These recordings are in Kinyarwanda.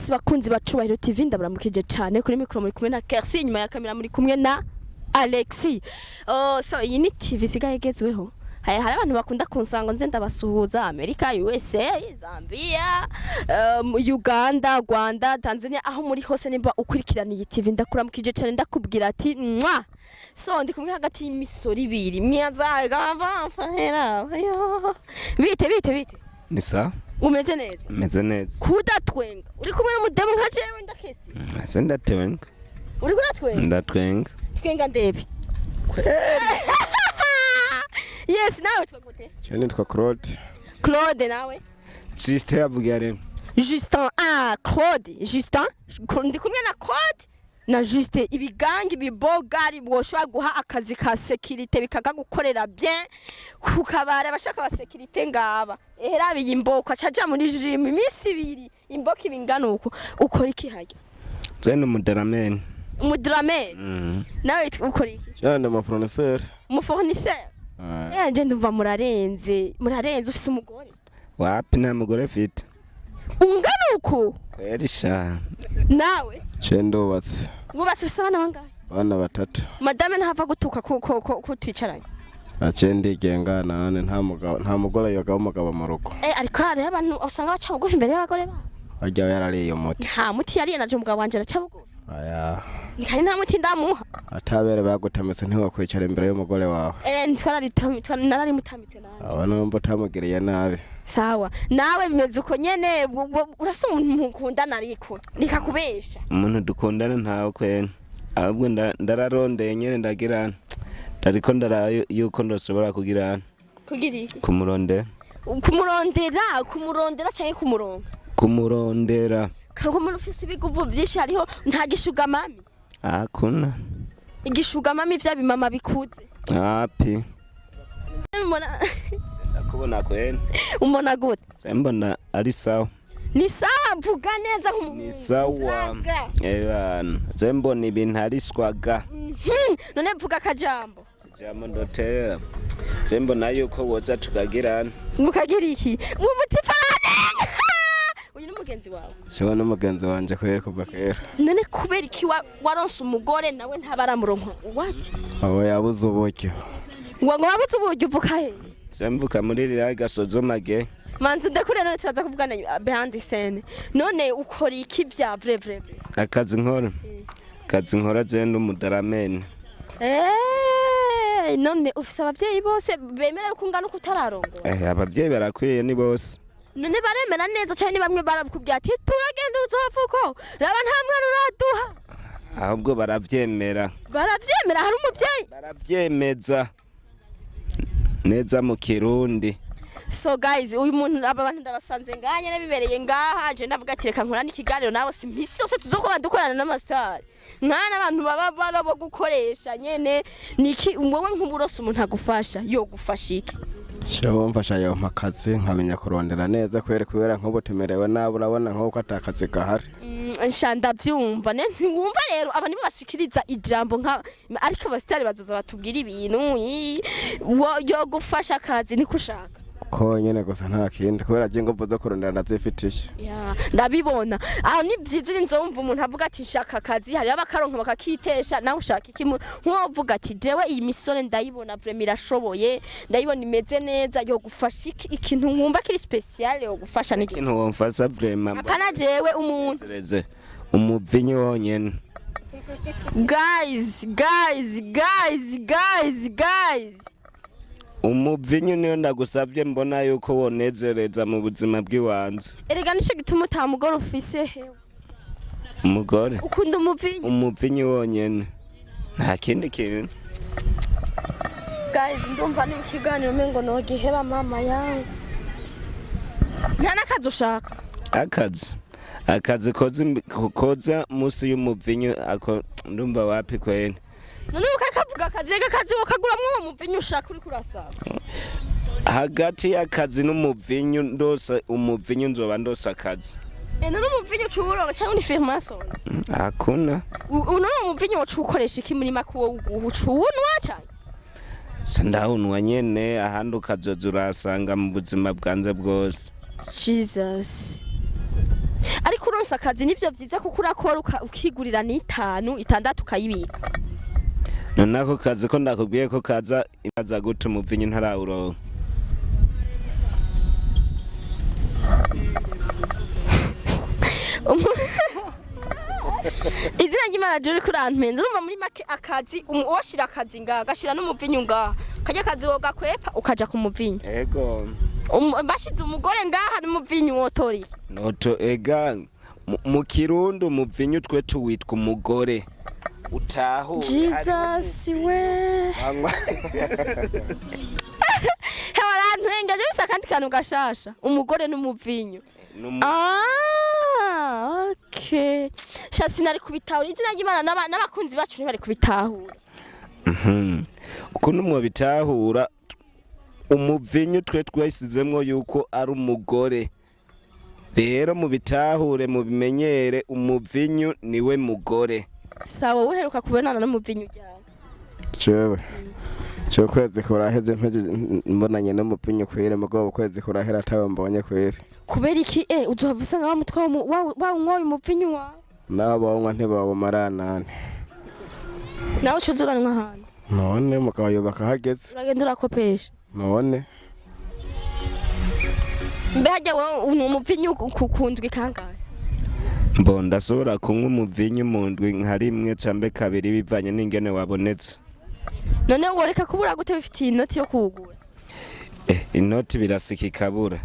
Yes bakunzi bacubahiro TV ndabaramukije cyane kuri mikro muri kumwe na Kersi nyuma ya kamera muri kumwe na Alexi. So iyi ni TV sigaye gezweho. Hari abantu bakunda kunsanga nze ndabasuhuza Amerika, USA, Zambia, Uganda, Rwanda, Tanzania aho muri hose nimba ukurikirana iyi TV ndakuramukije cyane ndakubwira ati mwa. So ndi kumwe hagati y'imisori ibiri myazaga bafahera. Bite. Nisa? Umeze neza? Umeze neza. Kudatwenga. Uri kumwe n'umudemu nka jewe ndakesi? Ase ndatwenga. Uri kudatwenga? Ndatwenga. Twenga ndebe. Yes, nawe twagute. Cyane twa Claude. Claude nawe? Justin yavuga rero. Justin, Claude, Justin. Ndi kumwe na Claude. Na Justin ibigangi bibogari bwoshwa guha akazi ka security bikaga gukorera bien kukabara abashaka ba security ngaba era biyimboka caja muri gym imisi ibiri imboka ibingana uko ukora iki hajya Zene umudramen nawe ukora iki cyane umufournisseur je ndumva murarenze ufise umugore wapi na mugore fit ungana uko erisha nawe Cendubatse Wubatse ufise abana bangahe? Bana batatu. Madame ntava gutuka ko twicaranye. Acendi genga nane nta mugore yoga umugabo mu rugo. Ariko hari abantu usanga baca bugufi imbere y'abagore ba. Ajya yarariye umuti. Nta muti yariye naje umugabo wanje araca bugufi. Aya. Nikari nta muti ndamuha. Atabere bagutametse ntiwakwicara imbere y'umugore wawe. Narari mutamitse nanje. Abana mbo tamugiriye nabi. Sawa nawe bimeze uko nyene urafise umuntu mukundana ariko nikakubesha umuntu dukundana ntawe kwene ahubwo ndararondeye nyene ndagirana ariko ndarayo yuko ndosobora kugirana kumurondera canke kumurondera kanko umuntu ufise ibiguvu vyinshi hariho nta gishuga mami akuna igishuga mami vya bimama bikuze api kubona kwene umona gute mbona ari sawa ni sawa mvuga neza nk'umuntu ni sawa ebana zembona ibintu ariswaga none mvuga akajambo ndotera zembona yuko woza tukagirana mukagira iki umutifane uyu ni mugenzi wawe cyo n'umugenzi wanje kwere kuva kera none kubera iki waronse umugore nawe ntabaramuronka what abo yabuze uburyo ngo wabuze uburyo uvuka he Mvuka muri rira gasozo mage manzi ndakure none turaza kuvugana behind the scene none ukora iki vya vrai akazi nkora zende umudaramene none ufise abavyeyi bose bemera ko ungana kutararongo abavyeyi barakwiye ni bose none baremera neza cyane bamwe barakubwira ati turagenda uzovuko raba nta mwana uraduha ahubwo baravyemera hari umuvyeyi baravyemeza neza mu Kirundi. So guys uyu muntu abantu ndabasanze nganye nabibereye ngaha je ndavuga ati reka nkora n'ikiganiro nawe simpisi yose tuzokuba dukorana n'amastar nkana abantu baba barabo gukoresha nyene niki wowe nk'uburoso umuntu agufasha yo gufasha iki Shawo mfasha yo makazi nkamenya kurondera neza kubera nk'ubutemerewe nabo urabona nk'uko atakazi gahari nshanda byumva ne ntiwumva rero abantu bashikiriza ijambo nka ariko abastari bazoza batubwira ibintu yo gufasha akazi niko ushaka ko nyene gusa nta kindi kubera je ngo mvuze kurondera ndazifitisha ndabibona aho ni vyiza nzomva umuntu avuga ati nshaka akazi hari abakaronka bakakitesha nawe ushaka iki nkovuga ati jewe iyi misore ndayibona vraiment irashoboye ndayibona imeze neza yo gufasha ikintu nkumva kiri special yo gufasha niki ikintu womfasha vraiment apana jewe umuntu umuvinyo wonyene guys umuvinyo niyo ndagusavye mbona yuko wonezereza mu buzima bw'iwanze erega nico gituma utamugore ufise hewe umugore ukunda umuvinyo wonyene nta kindi kintu guys ndumva ni ikiganiro mengo no giheba mama yawe nta nakazi ushaka akazi koza musi y'umuvinyo ako ndumva wapi kwene none ukakavuga akazi wokaguramwo uwo muvinyo ushaka uri kurasaba hagati y'akazi n'umuvinyo ndosa umuvinyo nzoba ndosa akazi none umuvinyo ucuronka cyangwa ni firmason akuna none umuvinyo ukoresha iki muri makuwo ucunwa cyane sandahunwa nyene ahandi ukazoza urasanga mu buzima bwanze bwose Jesus ariko uronse akazi nivyo vyiza kuko urakora ukigurira n'itanu itandatu ukayibika. none ako kazi ko ndakubwiye ko kaza gute umuvinyu ntarawuronka. Izina ry'Imana ryo kurantenze urumva muri make akazi woshira akazi ngaha gashira n'umuvinyu ngaha kajya akazi wogakwepa ukaja ku muvinyu. Ego Bashize umugore ngaha n'umuvinyu wotorira. noto ega mu Kirundi umuvinyu twe tuwitwa umugore utahure. Jesus we Hewarantwengeje bisa kandi kantu gashasha umugore n'umuvinyu. Okay. Shasi nari kubitahura izina ry'Imana n'abakunzi bacu bari kubitahura. Ukuntu mwo bitahura umuvinyu twe twasizemwo yuko ari umugore. Rero mu bitahure mu bimenyere umuvinyu niwe mugore. Sawa uheruka kubonana n'umuvinyu Jewe kwezi kuraheze mbonanye n'umuvinyu kwere mugabo kwezi kurahera atawe mbonye kwere. Kubera iki uzohava usanga wa mutwa wa unwoye umuvinyu wawe. Nabo bawunywa ntibawumaranane. Nawe ucuzuranwa handi. None mugabo yubaka hageze. Uragenda urakopesha. None Mbega umuvinyu kukundwa kangahe? Mbo ndashobora kunywa umuvinyu mu ndwi nka rimwe cambe kabiri bivanye n'ingene wabonetse. None woreka kubura gute bifitiye inoti yo kugura? Inoti birasika ikabura.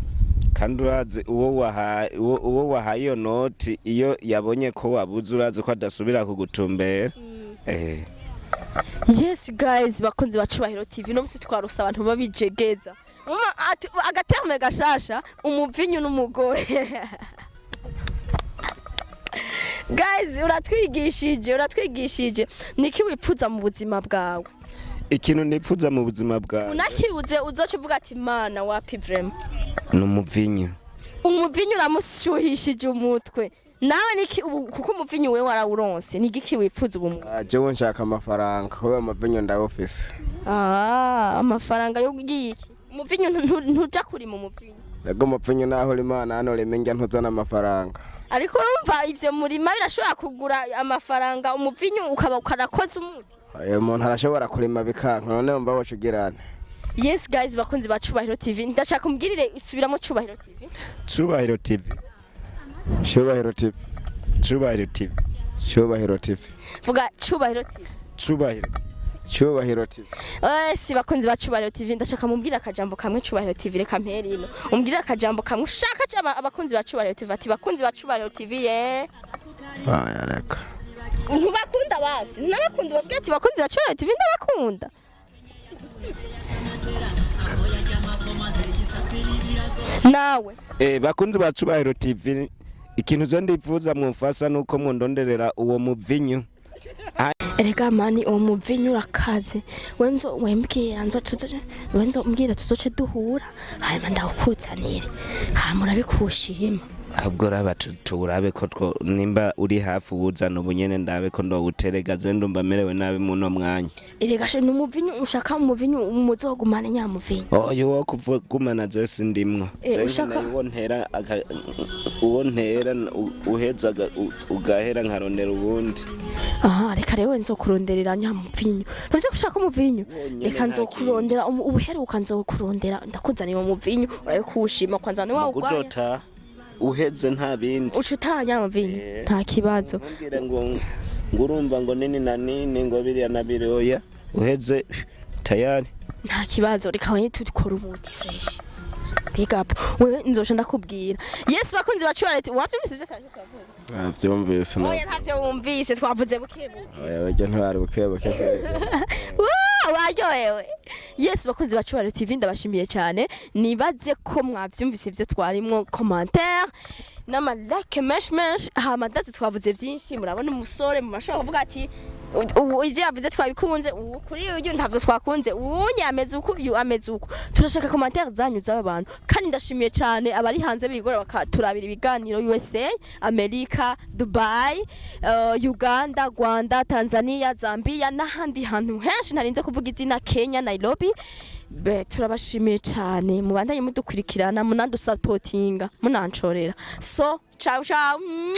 Kandi urazi uwo wahaye iyo noti iyo yabonye ko wabuze urazi ko adasubira kugutumbera. Yes guys bakunzi bacubahiro TV no musi twarusa abantu babijegeza. Agaterme gashasha umuvinyu n'umugore. Guys uratwigishije niki wipfuza mu buzima bwawe? Ikintu nipfuza mu buzima bwawe unakibuze uzoce uvuga ati mana wapi vraiment n'umuvinyu. Umuvinyu uramushuhishije umutwe nawe niki kuko umuvinyu we warawuronse nigiki wipfuza ubu? Jewe nshaka amafaranga kuba umuvinyu ndawufise. Amafaranga yo giki? Umuvinyu ntuja kuri mu muvinyu. Ego umuvinyu naho Imana hano rimenya ntuzana amafaranga. Ariko urumva ivyo murima birashobora kugura amafaranga umuvinyu ukaba ukarakoze umuti. Umuntu arashobora kurima bikanka none umva wacugirana. Yes guys bakunzi ba Cubahiro TV ndashaka kumbwirire isubiramo Cubahiro TV. Cubahiro TV. Cubahiro TV. Cubahiro TV. Cubahiro TV. Vuga Cubahiro TV. Cubahiro. Cubahiro TV. Si bakunzi ba Cubahiro TV ndashaka mumbwira akajambo kamwe Cubahiro TV reka mperino. Umbwira akajambo kamwe ushaka cyaba abakunzi ba Cubahiro TV ati bakunzi ba Cubahiro TV Reka. Ntubakunda basi. Nabakunda babwira ati bakunzi ba Cubahiro TV ndabakunda. Nawe. Bakunzi ba Cubahiro TV ikintu zo ndifuza mufasa nuko mundonderera uwo muvinyu. Erega mani uwo muvinyu urakaze. Wenzo mbwira tuzoce duhura. Hanyuma ndawukuzanire. Hamura bikushima. Ahubwo raba turabe ko nimba uri hafi uzana ubunyene ndabe ko ndowuterega zendo mbamerewe nabi muno mwanya. Erega she n'umuvinyu ushaka umuvinyu umuzogumane nyamuvinyu. Yo kuvugumana je sindimwo. Ushaka uwo ntera uhezaga ugahera nkarondera ubundi. Reka rero nzokuronderera nyamuvinyu. Navye gushaka umuvinyu. Reka nzokurondera ubuheruka nzokurondera ndakuzanira umuvinyu urabe kuwushima kwanza ni wawe ugwaye. Uheze nta bindi ucutanya amavinyu nta kibazo mbwire ngo ngurumva ngo nini na nini ngo biriya na biriya uheze tayari nta kibazo reka wewe tudikora umuti fresh pick up wewe nzoje ndakubwira. Yes bakunzi ba Cubahiro wavyumvise byo cyane twavuga Byumvise no. Oya ntavyo wumvise twavuze bukebuke. Oya ntwari bukebuke. Waryohewe. Yes bakunzi ba Cubahiro TV ndabashimiye cyane nibaze ko mwavyumvise ibyo twarimwo commentaire nama like mesh hamadazi twavuze byinshi murabona umusore mu mashaka kuvuga ati ivyo yavuze twabikunze kuri uyu ntavyo twakunze unyameze uko uyu ameze uko turashaka commentaire zanyu z'abantu kandi ndashimiye cyane abari hanze bigora bakaturabira ibiganiro USA America Dubai Uganda Rwanda Tanzania Zambia n'ahandi hantu henshi narinze kuvuga izina Kenya Nairobi turabashimiye cyane mubandanye mudukurikirana munadusapotinga munancorera so ciao ciao